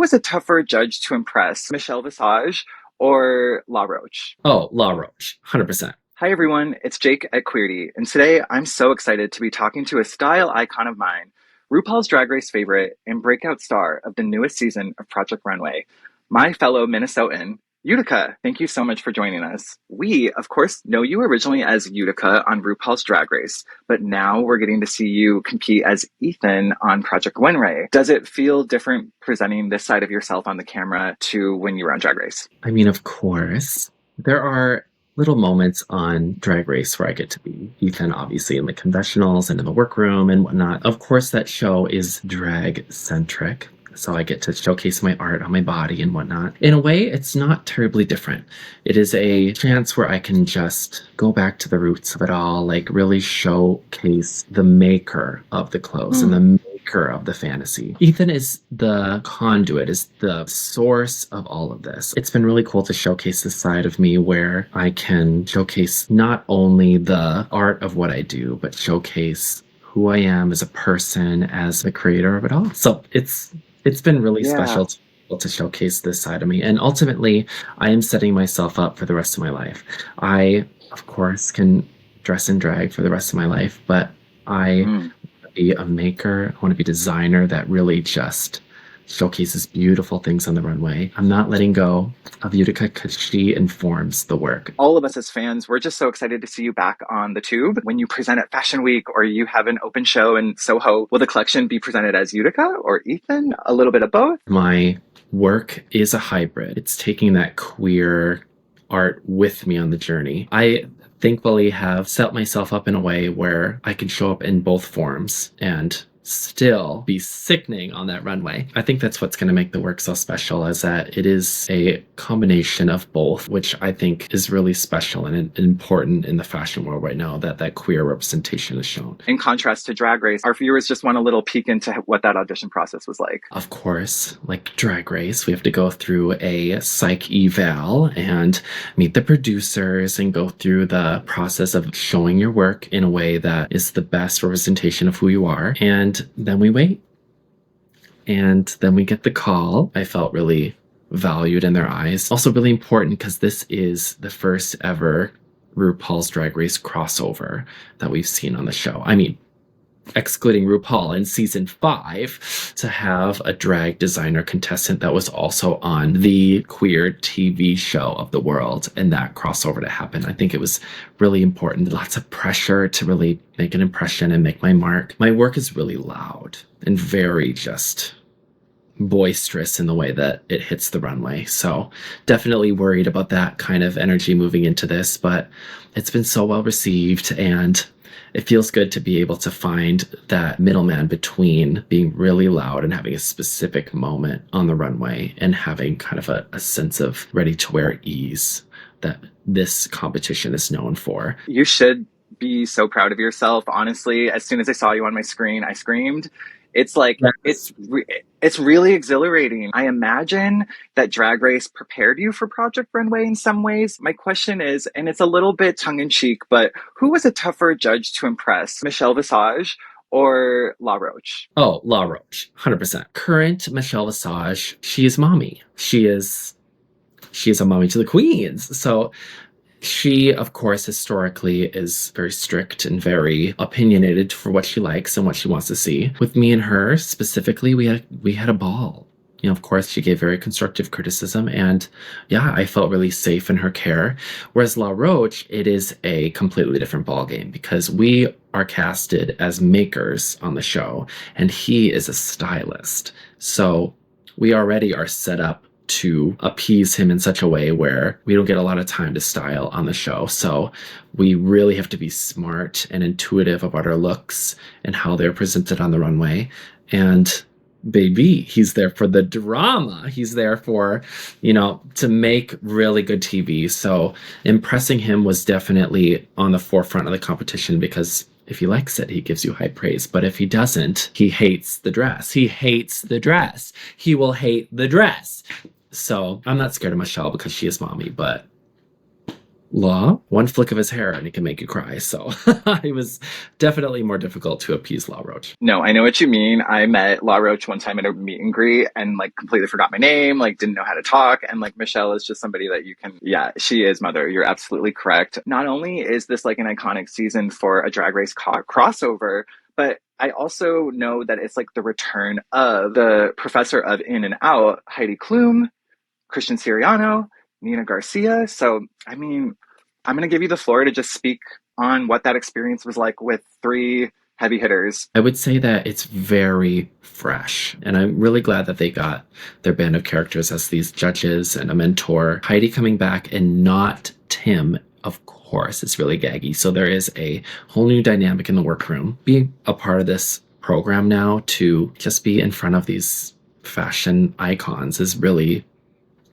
was a tougher judge to impress, Michelle Visage or Law Roach? Oh, Law Roach, 100%. Hi everyone, it's Jake at Queerty, and today I'm so excited to be talking to a style icon of mine, RuPaul's Drag Race favorite and breakout star of the newest season of Project Runway, my fellow Minnesotan, Utica. Thank you so much for joining us. We, of course, know you originally as Utica on RuPaul's Drag Race, but now we're getting to see you compete as Ethan on Project Runway. Does it feel different presenting this side of yourself on the camera to when you were on Drag Race? I mean, of course, there are little moments on Drag Race where I get to be Ethan, obviously, in the confessionals and in the workroom and whatnot. Of course, that show is drag-centric, so I get to showcase my art on my body and whatnot. In a way, it's not terribly different. It is a chance where I can just go back to the roots of it all, like really showcase the maker of the clothes and the maker of the fantasy. Ethan is the conduit, is the source of all of this. It's been really cool to showcase this side of me where I can showcase not only the art of what I do, but showcase who I am as a person, as the creator of it all. So it's been really special to be able to showcase this side of me. And ultimately, I am setting myself up for the rest of my life. I, of course, can dress in drag for the rest of my life, but I want to be a maker. I want to be a designer that really just showcases beautiful things on the runway. I'm not letting go of Utica because she informs the work. All of us as fans, we're just so excited to see you back on the tube. When you present at Fashion Week or you have an open show in Soho, will the collection be presented as Utica or Ethan? A little bit of both? My work is a hybrid. It's taking that queer art with me on the journey. I thankfully have set myself up in a way where I can show up in both forms and still be sickening on that runway. I think that's what's going to make the work so special, is that it is a combination of both, which I think is really special and important in the fashion world right now, that queer representation is shown. In contrast to Drag Race, our viewers just want a little peek into what that audition process was like. Of course, like Drag Race, we have to go through a psych eval and meet the producers and go through the process of showing your work in a way that is the best representation of who you are. And then we wait. And then we get the call. I felt really valued in their eyes. Also really important because this is the first ever RuPaul's Drag Race crossover that we've seen on the show. I mean, excluding RuPaul in season 5, to have a drag designer contestant that was also on the queer TV show of the world and that crossover to happen. I think it was really important. Lots of pressure to really make an impression and make my mark. My work is really loud and very just boisterous in the way that it hits the runway. So definitely worried about that kind of energy moving into this, but it's been so well received and it feels good to be able to find that middleman between being really loud and having a specific moment on the runway and having kind of a sense of ready to wear ease that this competition is known for. You should be so proud of yourself. Honestly, as soon as I saw you on my screen, I screamed. It's like, Yes. it's really exhilarating. I imagine that Drag Race prepared you for Project Runway in some ways. My question is, and it's a little bit tongue-in-cheek, but who was a tougher judge to impress, Michelle Visage or Law Roach? Oh, Law Roach, 100%. Current Michelle Visage, she is mommy. She is a mommy to the queens. So she, of course, historically is very strict and very opinionated for what she likes and what she wants to see. With me and her specifically, we had a ball. You know, of course, she gave very constructive criticism, and yeah, I felt really safe in her care. Whereas La Roche, it is a completely different ballgame because we are casted as makers on the show, and he is a stylist. So we already are set up to appease him in such a way where we don't get a lot of time to style on the show. So we really have to be smart and intuitive about our looks and how they're presented on the runway. And baby, he's there for the drama. He's there for, to make really good TV. So impressing him was definitely on the forefront of the competition because if he likes it, he gives you high praise. But if he doesn't, he hates the dress. He hates the dress. He will hate the dress. So I'm not scared of Michelle because she is mommy, but Law, one flick of his hair and he can make you cry. So it was definitely more difficult to appease Law Roach. No, I know what you mean. I met Law Roach one time at a meet and greet and like completely forgot my name, like didn't know how to talk. And like Michelle is just somebody that you can, yeah, she is mother. You're absolutely correct. Not only is this like an iconic season for a drag race crossover, but I also know that it's like the return of the professor of In and Out, Heidi Klum, Christian Siriano, Nina Garcia. So, I mean, I'm going to give you the floor to just speak on what that experience was like with three heavy hitters. I would say that it's very fresh, and I'm really glad that they got their band of characters as these judges and a mentor. Heidi coming back and not Tim, of course, it's really gaggy. So there is a whole new dynamic in the workroom. Being a part of this program now to just be in front of these fashion icons is really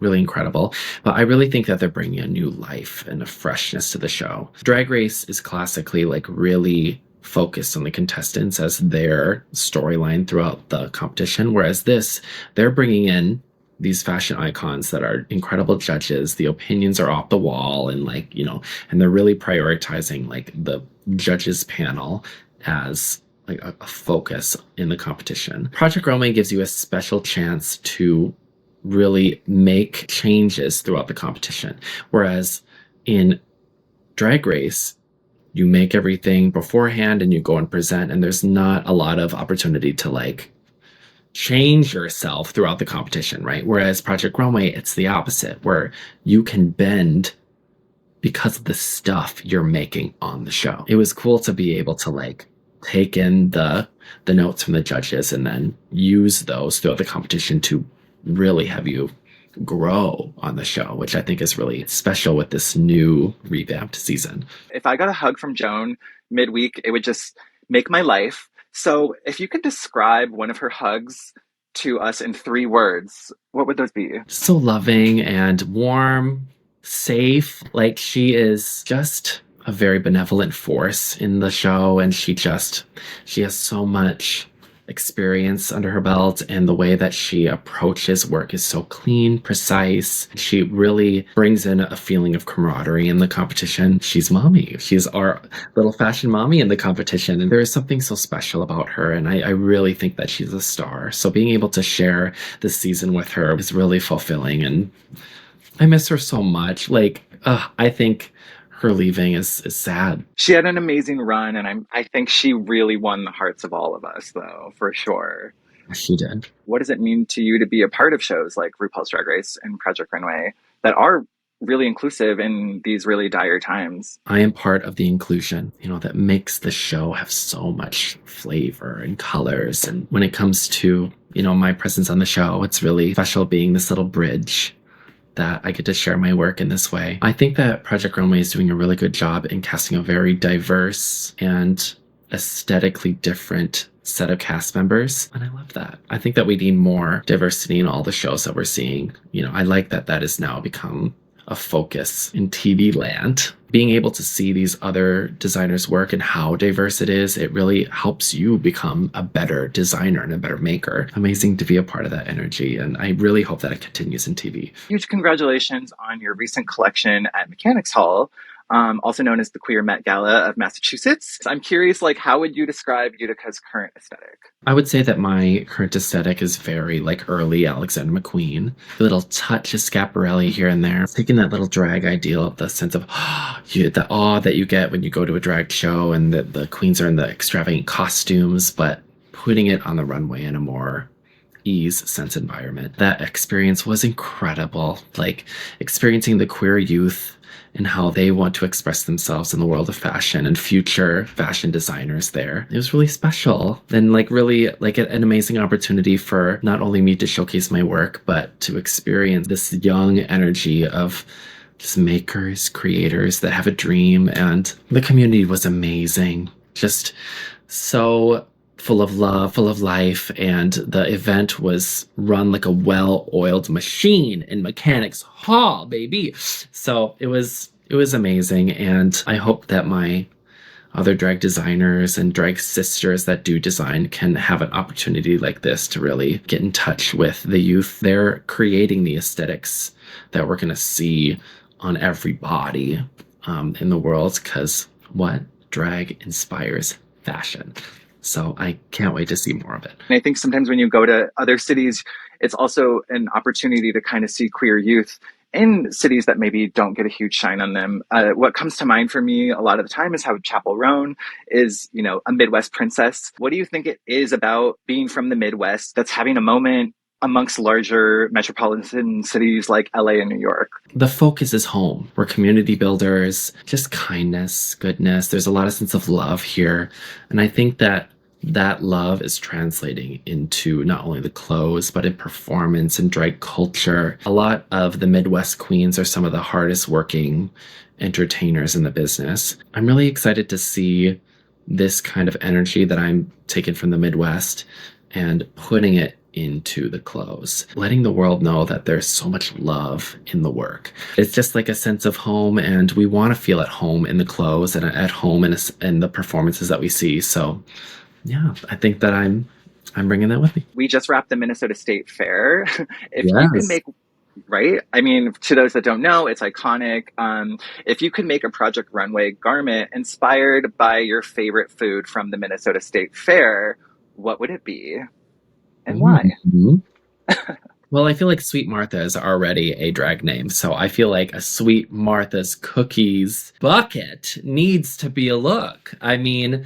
incredible. But I really think that they're bringing a new life and a freshness to the show. Drag Race is classically like really focused on the contestants as their storyline throughout the competition, whereas this, they're bringing in these fashion icons that are incredible judges. The opinions are off the wall, and like, you know, and they're really prioritizing like the judges panel as like a focus in the competition. Project Runway gives you a special chance to really make changes throughout the competition. Whereas in Drag Race, you make everything beforehand and you go and present, and there's not a lot of opportunity to like change yourself throughout the competition, right? Whereas Project Runway, it's the opposite, where you can bend because of the stuff you're making on the show. It was cool to be able to like take in the notes from the judges and then use those throughout the competition to really have you grow on the show, which I think is really special with this new revamped season. If I got a hug from Joan midweek, it would just make my life. So if you could describe one of her hugs to us in 3 words, what would those be? So loving and warm, safe. Like, she is just a very benevolent force in the show, and she has so much experience under her belt, and the way that she approaches work is so clean, precise. She really brings in a feeling of camaraderie in the competition. She's mommy. She's our little fashion mommy in the competition, and there is something so special about her, and I really think that she's a star. So being able to share this season with her is really fulfilling, and I miss her so much. Like, I think her leaving is sad. She had an amazing run, and I think she really won the hearts of all of us, though, for sure. She did. What does it mean to you to be a part of shows like RuPaul's Drag Race and Project Runway that are really inclusive in these really dire times? I am part of the inclusion, that makes the show have so much flavor and colors. And when it comes to, my presence on the show, it's really special being this little bridge that I get to share my work in this way. I think that Project Runway is doing a really good job in casting a very diverse and aesthetically different set of cast members, and I love that. I think that we need more diversity in all the shows that we're seeing. I like that has now become a focus in TV land. Being able to see these other designers' work and how diverse it is, it really helps you become a better designer and a better maker. Amazing to be a part of that energy, and I really hope that it continues in TV. Huge congratulations on your recent collection at Mechanics Hall, also known as the Queer Met Gala of Massachusetts. I'm curious, how would you describe Utica's current aesthetic? I would say that my current aesthetic is very early Alexander McQueen. A little touch of Schiaparelli here and there. Taking that little drag ideal, the sense of the awe that you get when you go to a drag show and the queens are in the extravagant costumes, but putting it on the runway in a more ease sense environment. That experience was incredible. Experiencing the queer youth and how they want to express themselves in the world of fashion and future fashion designers there. It was really special and really an amazing opportunity for not only me to showcase my work, but to experience this young energy of just makers, creators that have a dream. And the community was amazing. Just so full of love, full of life, and the event was run like a well-oiled machine in Mechanics Hall, baby. So it was amazing, and I hope that my other drag designers and drag sisters that do design can have an opportunity like this to really get in touch with the youth. They're creating the aesthetics that we're going to see on every body in the world, because what drag inspires fashion. So I can't wait to see more of it. And I think sometimes when you go to other cities, it's also an opportunity to kind of see queer youth in cities that maybe don't get a huge shine on them. What comes to mind for me a lot of the time is how Chapel Roan is, you know, a Midwest princess. What do you think it is about being from the Midwest that's having a moment amongst larger metropolitan cities like LA and New York? The focus is home. We're community builders, just kindness, goodness. There's a lot of sense of love here. And I think that that love is translating into not only the clothes, but in performance and drag culture. A lot of the Midwest queens are some of the hardest working entertainers in the business. I'm really excited to see this kind of energy that I'm taking from the Midwest and putting it into the clothes, letting the world know that there's so much love in the work. It's just like a sense of home, and we want to feel at home in the clothes and at home in the performances that we see. So yeah, I think that I'm bringing that with me. We just wrapped the Minnesota State Fair. If you could Yes. make, right? I mean, to those that don't know, it's iconic. If you could make a Project Runway garment inspired by your favorite food from the Minnesota State Fair, what would it be? And why? Mhm. Well, I feel like Sweet Martha is already a drag name, so I feel like a Sweet Martha's cookies bucket needs to be a look. I mean,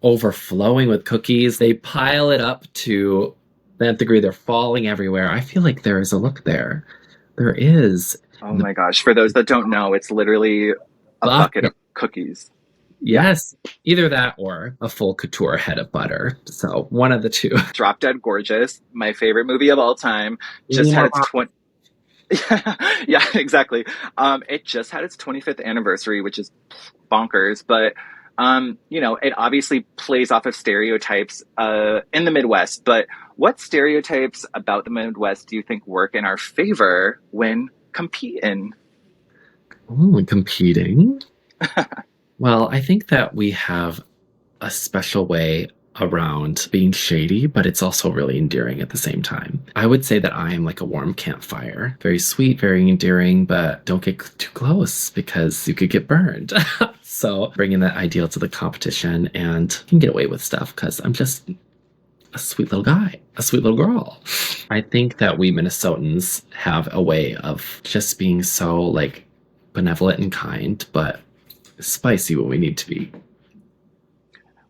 overflowing with cookies, they pile it up to the nth degree. They're falling everywhere. I feel like there is a look there. There is. Oh my gosh. For those that don't know, it's literally a bucket of cookies. Yes, either that or a full couture head of butter. So one of the two. Drop Dead Gorgeous, my favorite movie of all time, just had its 20. Yeah, exactly. It just had its 25th anniversary, which is bonkers. But you know, it obviously plays off of stereotypes in the Midwest. But what stereotypes about the Midwest do you think work in our favor when competing? Oh, competing. Well, I think that we have a special way around being shady, but it's also really endearing at the same time. I would say that I am like a warm campfire. Very sweet, very endearing, but don't get too close because you could get burned. So bringing that ideal to the competition and can get away with stuff because I'm just a sweet little guy, a sweet little girl. I think that we Minnesotans have a way of just being so like benevolent and kind, but spicy when we need to be.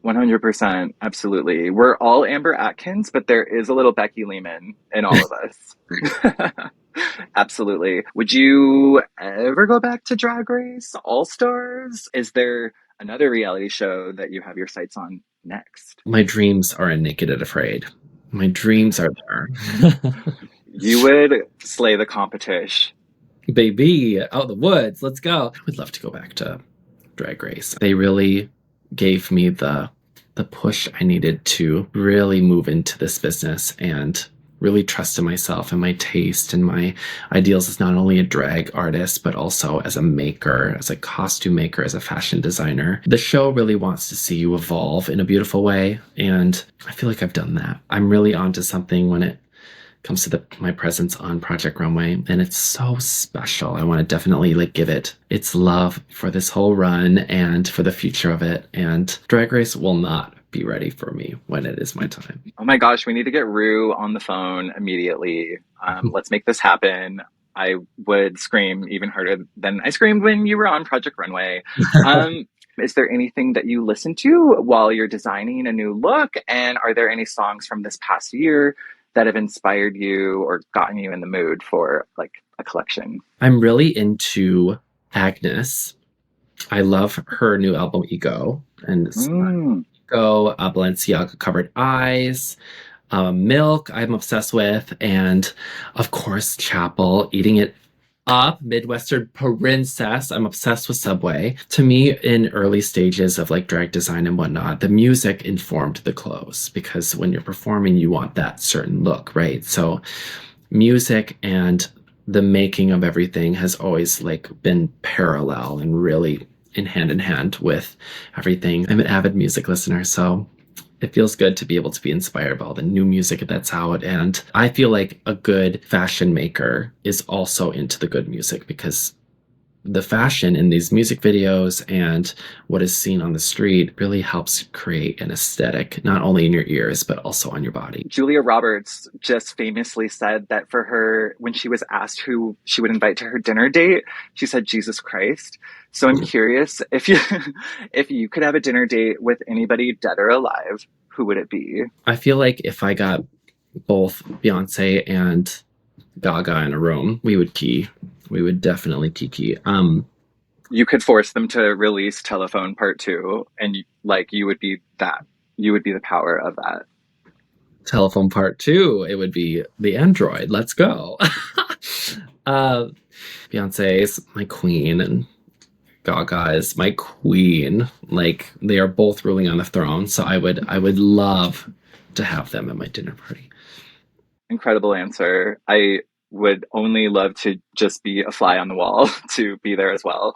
100%. Absolutely. We're all Amber Atkins, but there is a little Becky Lehman in all of us. Absolutely. Would you ever go back to Drag Race All Stars? Is there another reality show that you have your sights on next? My dreams are in Naked and Afraid. My dreams are there. You would slay the competition. Baby, out of the woods, let's go. I would love to go back to Drag Race. They really gave me the push I needed to really move into this business and really trust in myself and my taste and my ideals as not only a drag artist, but also as a maker, as a costume maker, as a fashion designer. The show really wants to see you evolve in a beautiful way, and I feel like I've done that. I'm really onto something when it comes to my presence on Project Runway, and it's so special. I want to definitely like give it its love for this whole run and for the future of it. And Drag Race will not be ready for me when it is my time. Oh my gosh, we need to get Rue on the phone immediately. Let's make this happen. I would scream even harder than I screamed when you were on Project Runway. Is there anything that you listen to while you're designing a new look? And are there any songs from this past year that have inspired you or gotten you in the mood for like a collection? I'm really into Agnes. I love her new album Ego, and Ego, Balenciaga Covered Eyes, Milk I'm obsessed with, and of course Chapel, Eating It Up, Midwestern Princess. I'm obsessed with Subway. To me, in early stages of like drag design and whatnot, the music informed the clothes because when you're performing, you want that certain look, right? So music and the making of everything has always like been parallel and really in hand with everything. I'm an avid music listener, so it feels good to be able to be inspired by all the new music that's out. And I feel like a good fashion maker is also into the good music because the fashion in these music videos and what is seen on the street really helps create an aesthetic, not only in your ears, but also on your body. Julia Roberts just famously said that for her, when she was asked who she would invite to her dinner date, she said Jesus Christ. So I'm curious if you if you could have a dinner date with anybody dead or alive, who would it be? I feel like if I got both Beyonce and Gaga in a room, we would key. We would definitely kiki. You could force them to release Telephone Part 2 and you would be that. You would be the power of that. Telephone Part 2, it would be the Android. Let's go. Beyonce is my queen and Gaga is my queen. Like they are both ruling on the throne, so I would love to have them at my dinner party. Incredible answer. I would only love to just be a fly on the wall to be there as well.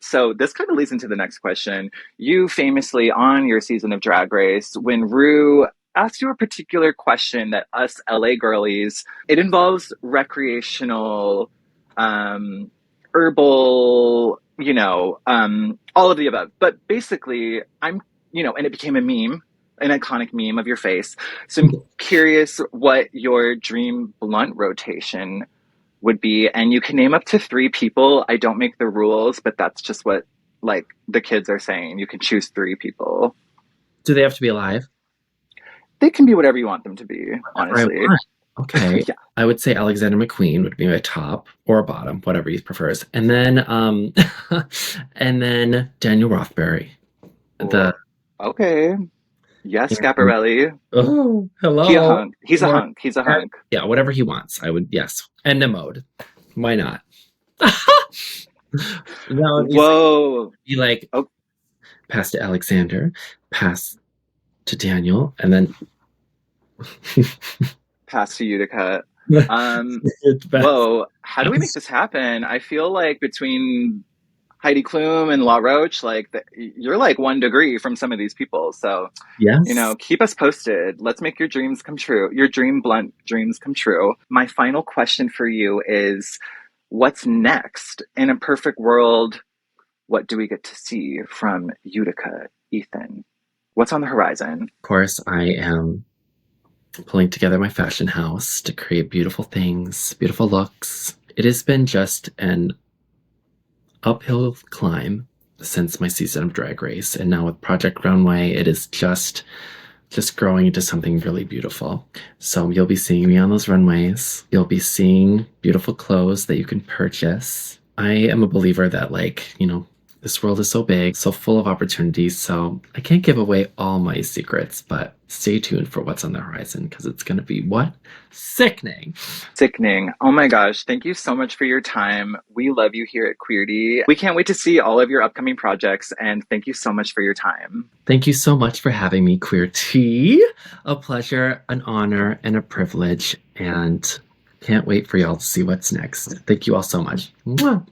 So this kind of leads into the next question. You famously on your season of Drag Race, when Rue asked you a particular question that us LA girlies, it involves recreational, herbal, all of the above. But basically, and it became a meme, an iconic meme of your face. So I'm curious what your dream blunt rotation would be. And you can name up to 3 people. I don't make the rules, but that's just what like the kids are saying. You can choose 3 people. Do they have to be alive? They can be whatever you want them to be, honestly. Okay. Yeah. I would say Alexander McQueen would be my top or bottom, whatever he prefers. And then and then Daniel Rothbury. Okay. Yes, Scaparelli. Oh, hello. He's a hunk. He's a hunk. Yeah, whatever he wants. I would, yes. And Nemode. Why not? Whoa. Be like, pass to Alexander, pass to Daniel, and then pass to Utica. Whoa. How do we make this happen? I feel like between Heidi Klum and Law Roach, you're like 1 degree from some of these people. So, yes. Keep us posted. Let's make your dreams come true. Your dream blunt dreams come true. My final question for you is, what's next? In a perfect world, what do we get to see from Utica, Ethan? What's on the horizon? Of course, I am pulling together my fashion house to create beautiful things, beautiful looks. It has been just an uphill climb since my season of Drag Race, and now with Project Runway, it is just growing into something really beautiful. So you'll be seeing me on those runways. You'll be seeing beautiful clothes that you can purchase. I am a believer that this world is so big, so full of opportunities, so I can't give away all my secrets, but stay tuned for what's on the horizon because it's going to be what? Sickening. Sickening. Oh my gosh. Thank you so much for your time. We love you here at Queerty. We can't wait to see all of your upcoming projects, and thank you so much for your time. Thank you so much for having me, Queerty. A pleasure, an honor, and a privilege, and can't wait for y'all to see what's next. Thank you all so much. Mwah.